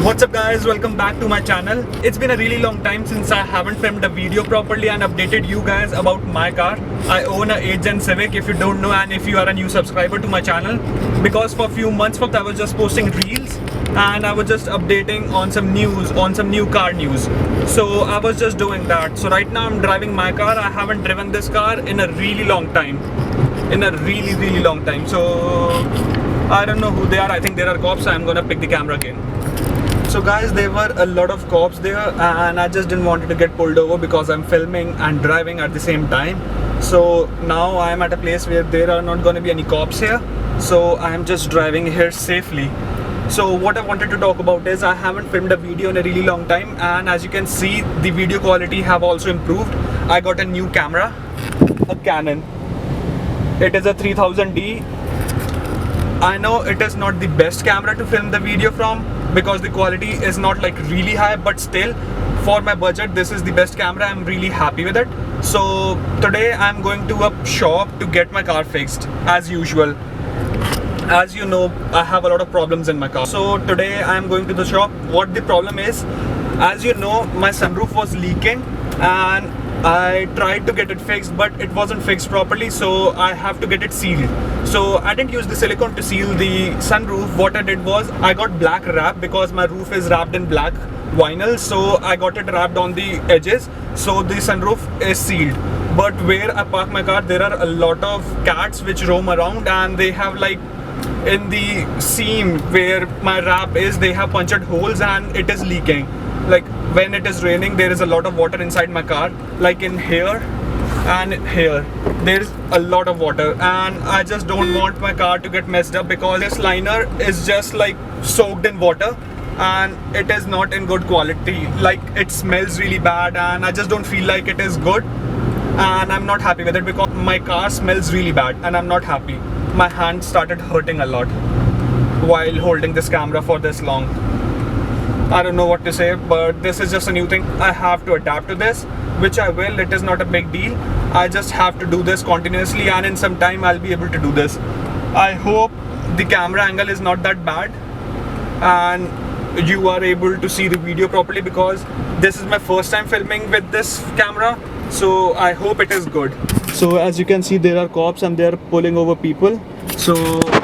What's up guys, welcome back to my channel. It's been a really long time since I haven't filmed a video properly and updated you guys about my car. I own a 8th Gen Civic if you don't know, and if you are a new subscriber to my channel, because for a few months I was just posting reels and I was just updating on some news, on some new car news. So I was just doing that. So right now I'm driving my car. I haven't driven this car in a really long time. Really long time. So I don't know who they are. I think there are cops. I'm gonna pick the camera again. So guys, there were a lot of cops there and I just didn't want to get pulled over because I'm filming and driving at the same time. So now I am at a place where there are not going to be any cops here. So I am just driving here safely. So what I wanted to talk about is I haven't filmed a video in a really long time, and as you can see, the video quality have also improved. I got a new camera, a Canon. It is a 3000D. I know it is not the best camera to film the video from because the quality is not like really high, but still for my budget this is the best camera. I'm really happy with it. So today I'm going to a shop to get my car fixed as usual. As you know, I have a lot of problems in my car. So today I'm going to the shop. What the problem is, as you know, my sunroof was leaking and I tried to get it fixed, but it wasn't fixed properly, so I have to get it sealed. So I didn't use the silicone to seal the sunroof. What I did was I got black wrap because my roof is wrapped in black vinyl, so I got it wrapped on the edges, so the sunroof is sealed. But where I park my car, there are a lot of cats which roam around, and they have like in the seam where my wrap is, they have punctured holes and it is leaking. Like when it is raining, there is a lot of water inside my car, like in here and here there's a lot of water, and I just don't want my car to get messed up because this liner is just like soaked in water and it is not in good quality. Like it smells really bad and I just don't feel like it is good, and I'm not happy with it because my car smells really bad and I'm not happy. My hand started hurting a lot while holding this camera for this long. I don't know what to say, but this is just a new thing. I have to adapt to this, which I will. It is not a big deal. I just have to do this continuously, and in some time I'll be able to do this. I hope the camera angle is not that bad and you are able to see the video properly, because this is my first time filming with this camera, so I hope it is good. So as you can see, there are cops and they are pulling over people. So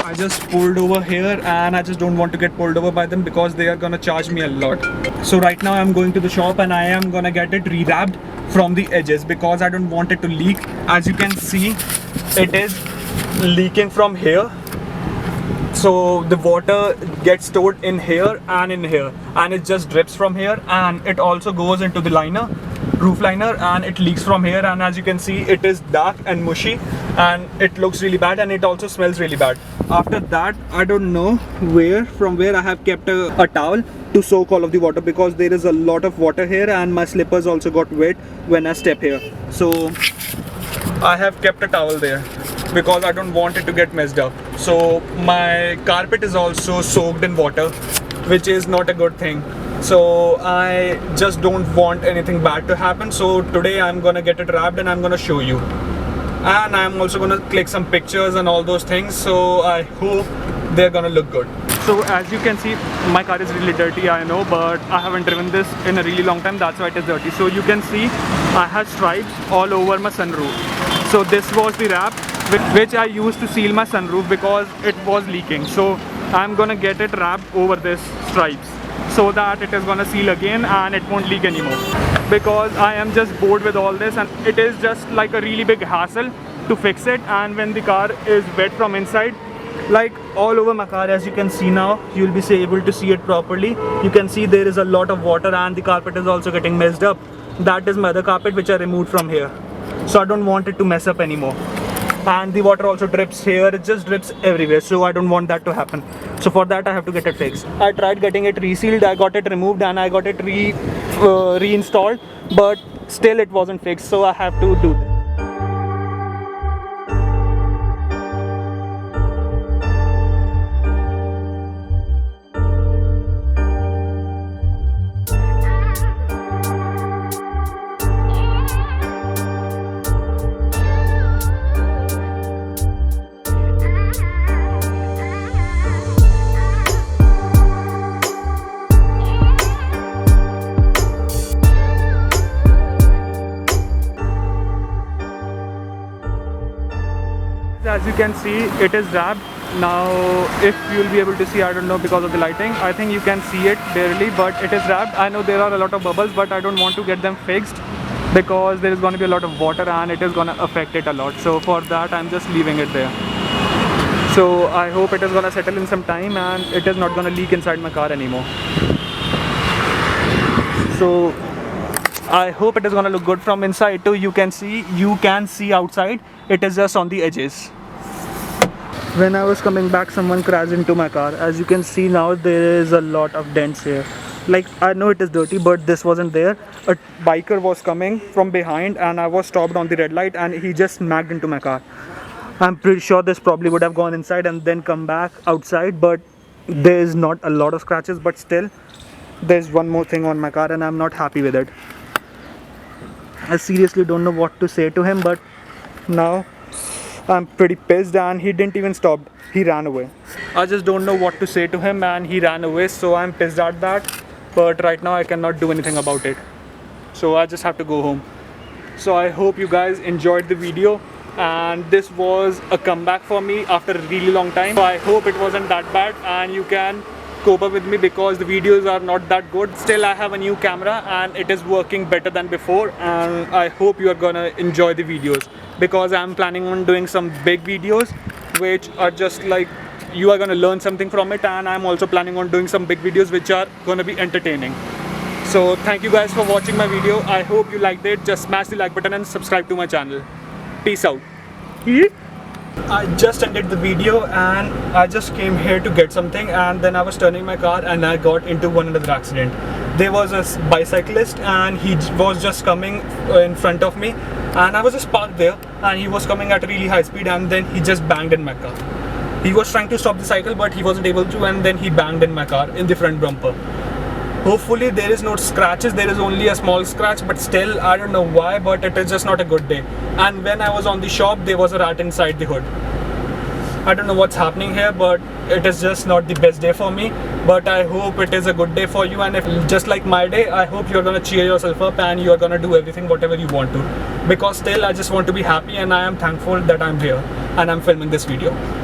I just pulled over here and I just don't want to get pulled over by them because they are gonna charge me a lot. So right now I'm going to the shop and I am gonna get it rewrapped from the edges because I don't want it to leak. As you can see, it is leaking from here. So the water gets stored in here and in here, and it just drips from here, and it also goes into the liner, roof liner, and it leaks from here. And as you can see, it is dark and mushy and it looks really bad, and it also smells really bad. After that, I don't know from where I have kept a towel to soak all of the water because there is a lot of water here and my slippers also got wet when I step here. So I have kept a towel there because I don't want it to get messed up. So my carpet is also soaked in water, which is not a good thing. So I just don't want anything bad to happen. So today I'm gonna get it wrapped and I'm gonna show you. And I'm also gonna click some pictures and all those things. So I hope they're gonna look good. So as you can see, my car is really dirty, I know, but I haven't driven this in a really long time. That's why it is dirty. So you can see I have stripes all over my sunroof. So this was the wrap which I used to seal my sunroof because it was leaking. So I'm gonna get it wrapped over this stripes so that it is gonna seal again and it won't leak anymore, because I am just bored with all this and it is just like a really big hassle to fix it. And when the car is wet from inside, like all over my car, as you can see now, you'll be able to see it properly. You can see there is a lot of water and the carpet is also getting messed up. That is my other carpet which I removed from here, so I don't want it to mess up anymore. And the water also drips here, it just drips everywhere, so I don't want that to happen. So for that I have to get it fixed. I tried getting it resealed, I got it removed and I got it reinstalled, but still it wasn't fixed, so I have to do that. as you can see, it is wrapped. Now if you'll be able to see, I don't know, because of the lighting, I think you can see it barely, but it is wrapped. I know there are a lot of bubbles, but I don't want to get them fixed because there is going to be a lot of water and it is going to affect it a lot. So for that I'm just leaving it there. So I hope it is going to settle in some time and it is not going to leak inside my car anymore. So I hope it is going to look good from inside too. You can see outside, it is just on the edges. When I was coming back, someone crashed into my car. As you can see now, there is a lot of dents here. Like, I know it is dirty, but this wasn't there. A biker was coming from behind and I was stopped on the red light and he just smacked into my car. I'm pretty sure this probably would have gone inside and then come back outside, but there is not a lot of scratches, but still there's one more thing on my car and I'm not happy with it. I seriously don't know what to say to him, but now I'm pretty pissed and he didn't even stop. He ran away. I just don't know what to say to him and he ran away, so I'm pissed at that. But right now I cannot do anything about it. So I just have to go home. So I hope you guys enjoyed the video, and this was a comeback for me after a really long time. So I hope it wasn't that bad and you can cope up with me because the videos are not that good. Still, I have a new camera and it is working better than before, and I hope you are gonna enjoy the videos because I'm planning on doing some big videos which are just like, you are gonna learn something from it, and I'm also planning on doing some big videos which are gonna be entertaining. So thank you guys for watching my video. I hope you liked it. Just smash the like button and subscribe to my channel. Peace out. I just ended the video and I just came here to get something, and then I was turning my car and I got into one another accident. There was a bicyclist and he was just coming in front of me, and I was just parked there and he was coming at a really high speed, and then he just banged in my car. He was trying to stop the cycle but he wasn't able to, and then he banged in my car in the front bumper. Hopefully there is no scratches, there is only a small scratch, but still I don't know why, but it is just not a good day. And when I was on the shop, there was a rat inside the hood. I don't know what's happening here, but it is just not the best day for me. But I hope it is a good day for you, and if just like my day, I hope you're gonna cheer yourself up and you're gonna do everything whatever you want to. Because still I just want to be happy, and I am thankful that I'm here and I'm filming this video.